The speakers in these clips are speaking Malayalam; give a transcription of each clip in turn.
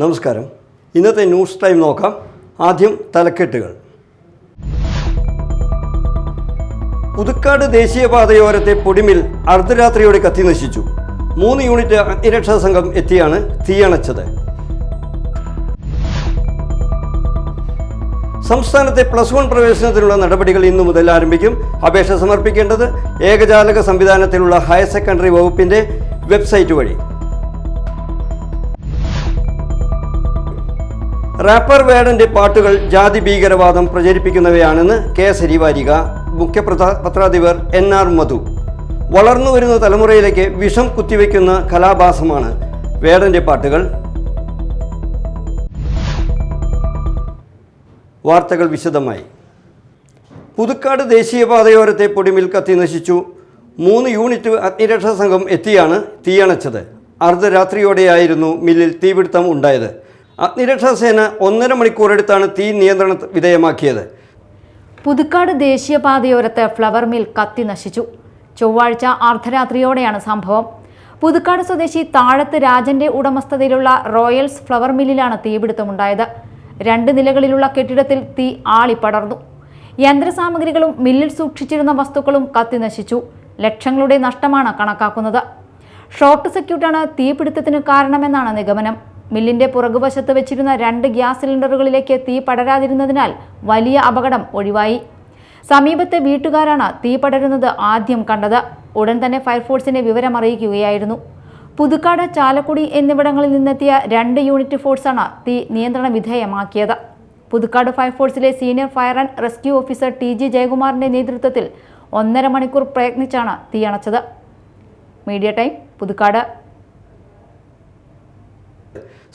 നമസ്കാരം. ഇന്നത്തെ ന്യൂസ് ടൈം നോക്കാം. ആദ്യം തലക്കെട്ടുകൾ. പുതുക്കാട് ദേശീയപാതയോരത്തെ പൊടിമിൽ അർദ്ധരാത്രിയോടെ കത്തിനശിച്ചു. 3 യൂണിറ്റ് അഗ്നിരക്ഷാ സംഘം എത്തിയാണ് തീയണച്ചത്. സംസ്ഥാനത്തെ +1 പ്രവേശനത്തിനുള്ള നടപടികൾ ഇന്നു മുതൽ ആരംഭിക്കും. അപേക്ഷ സമർപ്പിക്കേണ്ടത് ഏകജാലക സംവിധാനത്തിലുള്ള ഹയർ സെക്കൻഡറി വകുപ്പിൻ്റെ വെബ്സൈറ്റ് വഴി. റാപ്പർ വേടൻ്റെ പാട്ടുകൾ ജാതി ഭീകരവാദം പ്രചരിപ്പിക്കുന്നവയാണെന്ന് കേസരി വാരിക മുഖ്യ പത്രാധിപർ NR മധു. വളർന്നുവരുന്ന തലമുറയിലേക്ക് വിഷം കുത്തിവെക്കുന്ന കലാഭാസമാണ് വേടൻ്റെ പാട്ടുകൾ. വാർത്തകൾ വിശദമായി. പുതുക്കാട് ദേശീയപാതയോരത്തെ പൊടിമിൽ കത്തി നശിച്ചു. 3 യൂണിറ്റ് അഗ്നിരക്ഷാ സംഘം എത്തിയാണ് തീയണച്ചത്. അർദ്ധരാത്രിയോടെയായിരുന്നു മില്ലിൽ തീപിടുത്തം ഉണ്ടായത്. അഗ്നിരക്ഷാസേന 1.5 മണിക്കൂറെടുത്താണ് തീ നിയന്ത്രണ വിധേയമാക്കിയത്. പുതുക്കാട് ദേശീയപാതയോരത്ത് ഫ്ലവർ മിൽ കത്തി നശിച്ചു. ചൊവ്വാഴ്ച അർദ്ധരാത്രിയോടെയാണ് സംഭവം. പുതുക്കാട് സ്വദേശി താഴത്ത് രാജന്റെ ഉടമസ്ഥതയിലുള്ള റോയൽസ് ഫ്ലവർ മില്ലിലാണ് തീപിടുത്തമുണ്ടായത്. 2 നിലകളിലുള്ള കെട്ടിടത്തിൽ തീ ആളിപ്പടർന്നു. യന്ത്രസാമഗ്രികളും മില്ലിൽ സൂക്ഷിച്ചിരുന്ന വസ്തുക്കളും കത്തി നശിച്ചു. ലക്ഷങ്ങളുടെ നഷ്ടമാണ് കണക്കാക്കുന്നത്. ഷോർട്ട് സർക്യൂട്ടാണ് തീപിടുത്തത്തിന് കാരണമെന്നാണ് നിഗമനം. മില്ലിന്റെ പുറകുവശത്ത് വെച്ചിരുന്ന 2 ഗ്യാസ് സിലിണ്ടറുകളിലേക്ക് തീ പടരാതിരുന്നതിനാൽ വലിയ അപകടം ഒഴിവായി. സമീപത്തെ വീട്ടുകാരാണ് തീ പടരുന്നത് ആദ്യം കണ്ടത്. ഉടൻ തന്നെ ഫയർഫോഴ്സിനെ വിവരമറിയിക്കുകയായിരുന്നു. പുതുക്കാട്, ചാലക്കുടി എന്നിവിടങ്ങളിൽ നിന്നെത്തിയ 2 യൂണിറ്റ് ഫോഴ്സാണ് തീ നിയന്ത്രണ വിധേയമാക്കിയത്. പുതുക്കാട് ഫയർഫോഴ്സിലെ senior fire and rescue officer TG ജയകുമാറിന്റെ നേതൃത്വത്തിൽ 1.5 മണിക്കൂർ പ്രയത്നിച്ചാണ് തീയണച്ചത്. Media time, Puthukkad.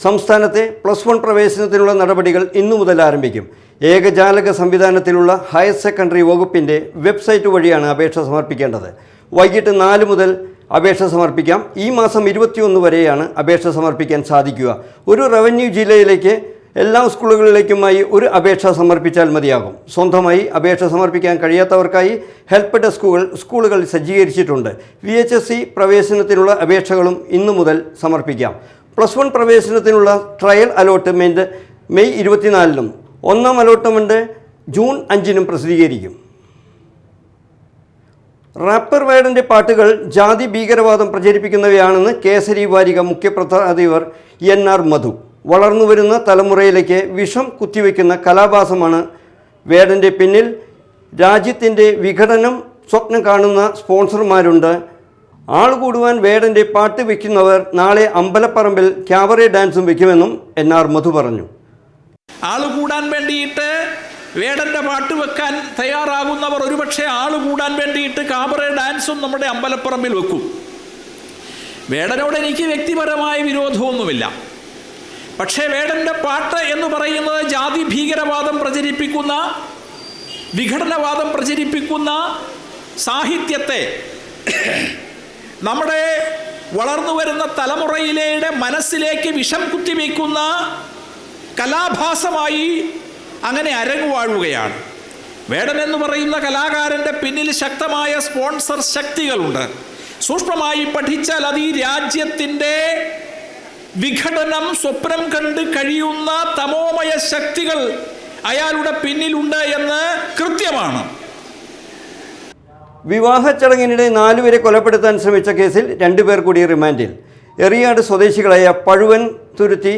സംസ്ഥാനത്തെ +1 പ്രവേശനത്തിനുള്ള നടപടികൾ ഇന്നു മുതൽ ആരംഭിക്കും. ഏകജാലക സംവിധാനത്തിലുള്ള ഹയർ സെക്കൻഡറി വകുപ്പിൻ്റെ വെബ്സൈറ്റ് വഴിയാണ് അപേക്ഷ സമർപ്പിക്കേണ്ടത്. വൈകിട്ട് 4 മുതൽ അപേക്ഷ സമർപ്പിക്കാം. ഈ മാസം 21 വരെയാണ് അപേക്ഷ സമർപ്പിക്കാൻ സാധിക്കുക. ഒരു റവന്യൂ ജില്ലയിലേക്ക് എല്ലാ സ്കൂളുകളിലേക്കുമായി ഒരു അപേക്ഷ സമർപ്പിച്ചാൽ മതിയാകും. സ്വന്തമായി അപേക്ഷ സമർപ്പിക്കാൻ കഴിയാത്തവർക്കായി ഹെൽപ്പ് സ്കൂളുകൾ സജ്ജീകരിച്ചിട്ടുണ്ട്. VHSC പ്രവേശനത്തിനുള്ള അപേക്ഷകളും ഇന്നു മുതൽ സമർപ്പിക്കാം. +1 പ്രവേശനത്തിനുള്ള ട്രയൽ അലോട്ട്മെൻറ്റ് മെയ് 24-നും 1ാം അലോട്ട്മെൻറ്റ് ജൂൺ 5-നും പ്രസിദ്ധീകരിക്കും. റാപ്പർ വേടൻ്റെ പാട്ടുകൾ ജാതി ഭീകരവാദം പ്രചരിപ്പിക്കുന്നവയാണെന്ന് കേസരി വാരിക മുഖ്യ പത്രാധിപർ NR മധു. വളർന്നുവരുന്ന തലമുറയിലേക്ക് വിഷം കുത്തിവെക്കുന്ന കലാഭാസമാണ് വേടൻ്റെ പിന്നിൽ. രാജ്യത്തിൻ്റെ വിഘടനം സ്വപ്നം കാണുന്ന സ്പോൺസർമാരുണ്ട്. ആൾ കൂടുവാൻ വേടൻ്റെ പാട്ട് വയ്ക്കുന്നവർ നാളെ അമ്പലപ്പറമ്പിൽ ക്യാബറേ ഡാൻസും വയ്ക്കുമെന്നും NR മധു പറഞ്ഞു. ആള് കൂടാൻ വേണ്ടിയിട്ട് വേടൻ്റെ പാട്ട് വെക്കാൻ തയ്യാറാകുന്നവർ ഒരുപക്ഷെ ആള് കൂടാൻ വേണ്ടിയിട്ട് കാബറേ ഡാൻസും നമ്മുടെ അമ്പലപ്പറമ്പിൽ വെക്കും. വേടനോട് എനിക്ക് വ്യക്തിപരമായ വിരോധമൊന്നുമില്ല. പക്ഷേ വേടൻ്റെ പാട്ട് എന്ന് പറയുന്നത് ജാതി ഭീകരവാദം പ്രചരിപ്പിക്കുന്ന, വിഘടനവാദം പ്രചരിപ്പിക്കുന്ന സാഹിത്യത്തെ നമ്മുടെ വളർന്നു വരുന്ന തലമുറയിലെ മനസ്സിലേക്ക് വിഷം കുത്തിവെക്കുന്ന കലാഭാസമായി അങ്ങനെ അരങ്ങുവാഴുകയാണ്. വേടൻ എന്ന് പറയുന്ന കലാകാരൻ്റെ പിന്നിൽ ശക്തമായ സ്പോൺസർ ശക്തികളുണ്ട്. സൂക്ഷ്മമായി പഠിച്ചാൽ അത് ഈ രാജ്യത്തിൻ്റെ വിഘടനം സ്വപ്നം കണ്ട് കഴിയുന്ന തമോമയ ശക്തികൾ അയാളുടെ പിന്നിലുണ്ട് എന്ന് കൃത്യമാണ്. വിവാഹ ചടങ്ങിനിടെ 4 പേരെ കൊലപ്പെടുത്താൻ ശ്രമിച്ച കേസിൽ 2 പേർ കൂടി റിമാൻഡിൽ. എറിയാട് സ്വദേശികളായ പഴുവൻ തുരുത്തി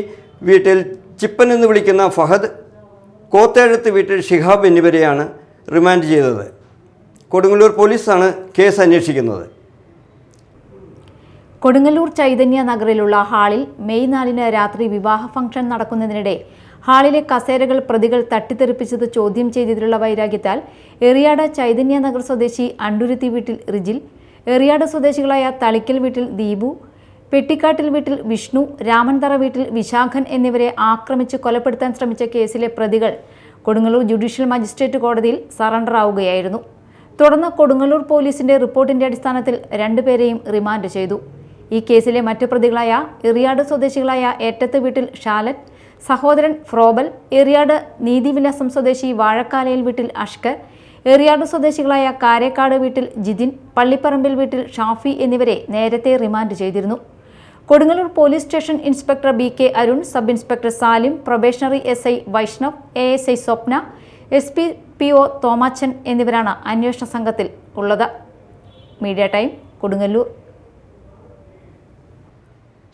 വീട്ടിൽ ചിപ്പൻ എന്ന് വിളിക്കുന്ന ഫഹദ്, കോത്തേഴത്ത് വീട്ടിൽ ഷിഹാബ് എന്നിവരെയാണ് റിമാൻഡ് ചെയ്തത്. കൊടുങ്ങല്ലൂർ പോലീസാണ് കേസ് അന്വേഷിക്കുന്നത്. കൊടുങ്ങല്ലൂർ ചൈതന്യ നഗറിലുള്ള ഹാളിൽ മെയ് 4-ന് രാത്രി വിവാഹ ഫംഗ്ഷൻ നടക്കുന്നതിനിടെ ഹാളിലെ കസേരകൾ പ്രതികൾ തട്ടിത്തെറിപ്പിച്ചത് ചോദ്യം ചെയ്തതിലുള്ള വൈരാഗ്യത്താൽ എറിയാട് ചൈതന്യ നഗർ സ്വദേശി അണ്ടുരുത്തി വീട്ടിൽ റിജിൽ, എറിയാട് സ്വദേശികളായ തളിക്കൽ വീട്ടിൽ ദീപു, പെട്ടിക്കാട്ടിൽ വീട്ടിൽ വിഷ്ണു, രാമൻതറ വീട്ടിൽ വിശാഖൻ എന്നിവരെ ആക്രമിച്ച് കൊലപ്പെടുത്താൻ ശ്രമിച്ച കേസിലെ പ്രതികൾ കൊടുങ്ങല്ലൂർ ജുഡീഷ്യൽ മജിസ്ട്രേറ്റ് കോടതിയിൽ സറണ്ടർ ആവുകയായിരുന്നു. തുടർന്ന് കൊടുങ്ങല്ലൂർ പോലീസിന്റെ റിപ്പോർട്ടിന്റെ അടിസ്ഥാനത്തിൽ 2 പേരെയും റിമാൻഡ് ചെയ്തു. ഈ കേസിലെ മറ്റു പ്രതികളായ എറിയാട് സ്വദേശികളായ ഏറ്റത്ത് വീട്ടിൽ ഷാലറ്റ്, സഹോദരൻ ഫ്രോബൽ, എറിയാട് നീതിവിലാസം സ്വദേശി വാഴക്കാലയിൽ വീട്ടിൽ അഷ്കർ, എറിയാട് സ്വദേശികളായ കാരേക്കാട് വീട്ടിൽ ജിതിൻ, പള്ളിപ്പറമ്പിൽ വീട്ടിൽ ഷാഫി എന്നിവരെ നേരത്തെ റിമാൻഡ് ചെയ്തിരുന്നു. Kodungallur police station inspector BK Arun, sub inspector Salim, probationary SI Vaishnav, ASI Swapna, SP PO Thomachan എന്നിവരാണ് അന്വേഷണ സംഘത്തിൽ ഉള്ളത്. Media time, Kodungallur.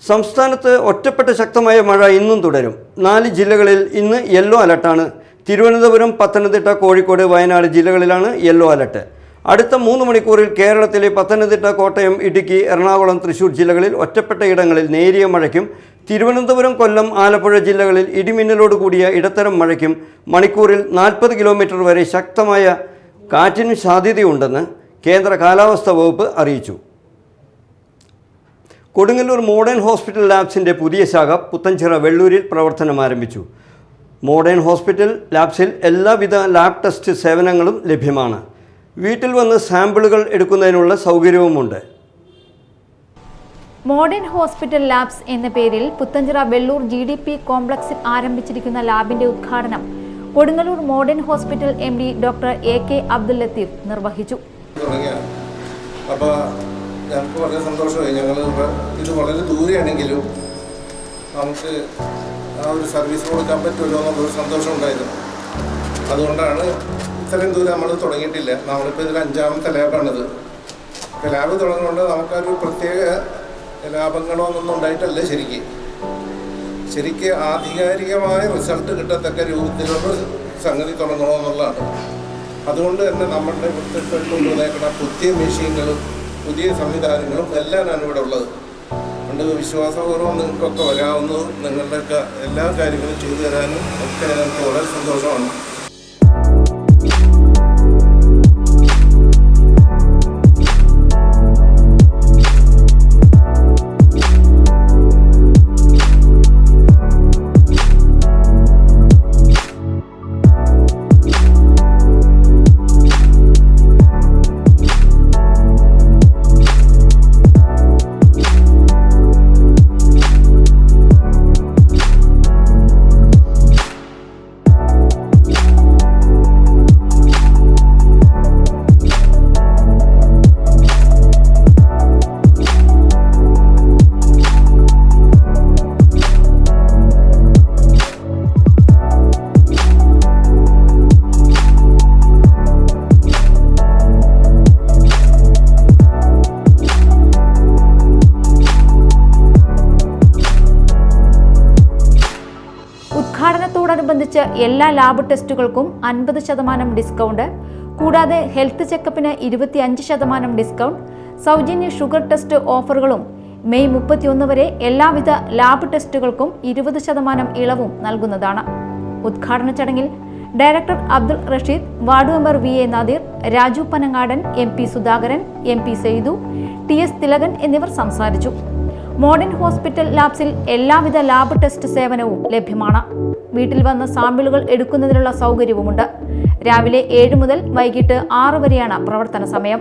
സംസ്ഥാനത്ത് ഒറ്റപ്പെട്ട ശക്തമായ മഴ ഇന്നും തുടരും. 4 ജില്ലകളിൽ ഇന്ന് യെല്ലോ അലർട്ടാണ്. തിരുവനന്തപുരം, പത്തനംതിട്ട, കോഴിക്കോട്, വയനാട് ജില്ലകളിലാണ് യെല്ലോ അലർട്ട്. അടുത്ത 3 മണിക്കൂറിൽ കേരളത്തിലെ പത്തനംതിട്ട, കോട്ടയം, ഇടുക്കി, എറണാകുളം, തൃശൂർ ജില്ലകളിൽ ഒറ്റപ്പെട്ട ഇടങ്ങളിൽ നേരിയ മഴയ്ക്കും തിരുവനന്തപുരം, കൊല്ലം, ആലപ്പുഴ ജില്ലകളിൽ ഇടിമിന്നലോട് കൂടിയ ഇടത്തരം മഴയ്ക്കും മണിക്കൂറിൽ 40 കിലോമീറ്റർ വരെ ശക്തമായ കാറ്റിനും സാധ്യതയുണ്ടെന്ന് കേന്ദ്ര കാലാവസ്ഥാ വകുപ്പ് അറിയിച്ചു. കൊടുങ്ങല്ലൂർ മോഡേൺ ഹോസ്പിറ്റൽ ലാബ്സിൻ്റെ പുതിയ ശാഖ പുത്തൻചിറ വെള്ളൂരിൽ പ്രവർത്തനം ആരംഭിച്ചു. മോഡേൺ ഹോസ്പിറ്റൽ ലാബ്സിൽ എല്ലാവിധ ലാബ് ടെസ്റ്റ് സേവനങ്ങളും ലഭ്യമാണ്. വീട്ടിൽ വന്ന് സാമ്പിളുകൾ എടുക്കുന്നതിനുള്ള സൗകര്യവുമുണ്ട്. മോഡേൺ ഹോസ്പിറ്റൽ ലാബ്സ് എന്ന പേരിൽ പുത്തൻചിറ വെള്ളൂർ GDP കോംപ്ലക്സിൽ ആരംഭിച്ചിരിക്കുന്ന ലാബിന്റെ ഉദ്ഘാടനം Kodungallur modern hospital MD doctor AK Abdul Latheef നിർവഹിച്ചു. അപ്പോൾ ഞങ്ങൾക്ക് വളരെ സന്തോഷമായി. ഞങ്ങൾ ഇത് വളരെ ദൂരെയാണെങ്കിലും നമുക്ക് ആ ഒരു സർവീസ് കൊടുക്കാൻ പറ്റുമല്ലോ എന്നുള്ളൊരു സന്തോഷം ഉണ്ടായിരുന്നു. അതുകൊണ്ടാണ് ഇത്രയും ദൂരം നമ്മൾ തുടങ്ങിയിട്ടില്ല. നമ്മളിപ്പോൾ ഇതിൽ 5ാമത്തെ ലാബാണിത്. ലാബ് തുടങ്ങുന്നതുകൊണ്ട് നമുക്കൊരു പ്രത്യേക ലാഭങ്ങളോ ഒന്നും ഉണ്ടായിട്ടല്ല. ശരിക്ക് ആധികാരികമായ റിസൾട്ട് കിട്ടത്തക്ക രൂപത്തിലുള്ള സംഗതി തുടങ്ങണമെന്നുള്ളതാണ്. അതുകൊണ്ട് തന്നെ നമ്മളുടെ ഇവിടുത്തെ കൊണ്ടുവന്നേക്കുന്ന പുതിയ മെഷീനുകളും പുതിയ സംവിധാനങ്ങളും എല്ലാമാണ് ഇവിടെ ഉള്ളത്. അതുകൊണ്ട് വിശ്വാസപൂർവ്വം നിങ്ങൾക്കൊക്കെ വരാവുന്നതും നിങ്ങളുടെയൊക്കെ എല്ലാ കാര്യങ്ങളും ചെയ്തു തരാനും ഒക്കെ ഞങ്ങൾക്ക് വളരെ സന്തോഷമാണ്. ഉദ്ഘാടനത്തോടനുബന്ധിച്ച് എല്ലാ ലാബ് ടെസ്റ്റുകൾക്കും 50% ഡിസ്കൗണ്ട്, കൂടാതെ ഹെൽത്ത് ചെക്കപ്പിന് 25% ഡിസ്കൗണ്ട്, സൗജന്യ ഷുഗർ ടെസ്റ്റ് ഓഫറുകളും മെയ് 31 വരെ എല്ലാവിധ ലാബ് ടെസ്റ്റുകൾക്കും 20% ഇളവും നൽകുന്നതാണ്. ഉദ്ഘാടന ചടങ്ങിൽ director Abdul Rasheed, ward member VA Nadir, Raju Panangadan, MP Sudhakaran, MP Saithu, TS Thilakan എന്നിവർ സംസാരിച്ചു. മോഡേൺ ഹോസ്പിറ്റൽ ലാബ്സിൽ എല്ലാവിധ ലാബ് ടെസ്റ്റ് സേവനവും ലഭ്യമാണ്. വീട്ടിൽ വന്ന് സാമ്പിളുകൾ എടുക്കുന്നതിനുള്ള സൗകര്യവുമുണ്ട്. രാവിലെ 7 മുതൽ വൈകിട്ട് 6 വരെയാണ് പ്രവർത്തന സമയം.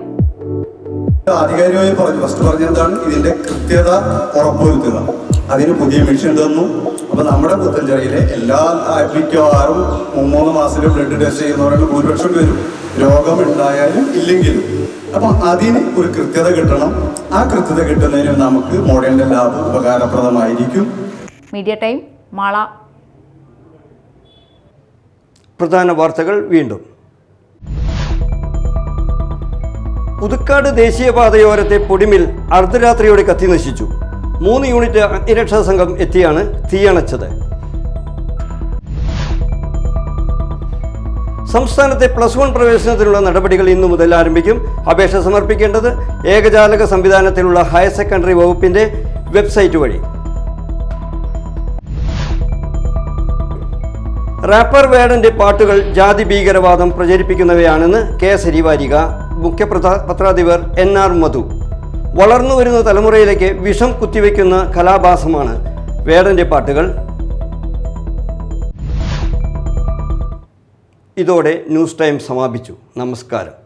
ആധികാരികമായി ഫസ്റ്റ് പറഞ്ഞതാണ് ഇതിന്റെ കൃത്യത ഉറപ്പുവരുത്തുക. അതിന് പുതിയ മെഷീൻ തന്നു. അപ്പൊ നമ്മുടെ പുത്തൻചിറയിലെ എല്ലാ മിക്കവാറും 3 മാസത്തിൽ ബ്ലഡ് ടെസ്റ്റ് ചെയ്യുന്നവരാണ് ഭൂരിപക്ഷം പേരും, രോഗമുണ്ടായാലും ഇല്ലെങ്കിലും. അപ്പൊ അതിന് ഒരു കൃത്യത കിട്ടണം. ആ കൃത്യത കിട്ടുന്നതിന് നമുക്ക് മോഡേൺ ലാബ് ഉപകാരപ്രദമായിരിക്കും. Media time, Mala. പ്രധാന വാർത്തകൾ വീണ്ടും. പുതുക്കാട് ദേശീയപാതയോരത്തെ പൊടിമിൽ അർദ്ധരാത്രിയോടെ കത്തിനശിച്ചു. 3 യൂണിറ്റ് അഗ്നിരക്ഷാ സംഘം എത്തിയാണ് തീയണച്ചത്. സംസ്ഥാനത്തെ +1 പ്രവേശനത്തിനുള്ള നടപടികൾ ഇന്നു മുതൽ ആരംഭിക്കും. അപേക്ഷ സമർപ്പിക്കേണ്ടത് ഏകജാലക സംവിധാനത്തിലുള്ള ഹയർ സെക്കൻഡറി വകുപ്പിന്റെ വെബ്സൈറ്റ് വഴി. റാപ്പർ വേടന്റെ പാട്ടുകൾ ജാതി ഭീകരവാദം പ്രചരിപ്പിക്കുന്നവയാണെന്ന് കേസരി വാരിക. മുഖ്യ പത്രാധിപർ NR മധു. വളർന്നു വരുന്ന തലമുറയിലേക്ക് വിഷം കുത്തിവെക്കുന്ന കലാഭാസമാണ് വേടന്റെ പാട്ടുകൾ. ഇതോടെ ന്യൂസ് ടൈം സമാപിച്ചു. നമസ്കാരം.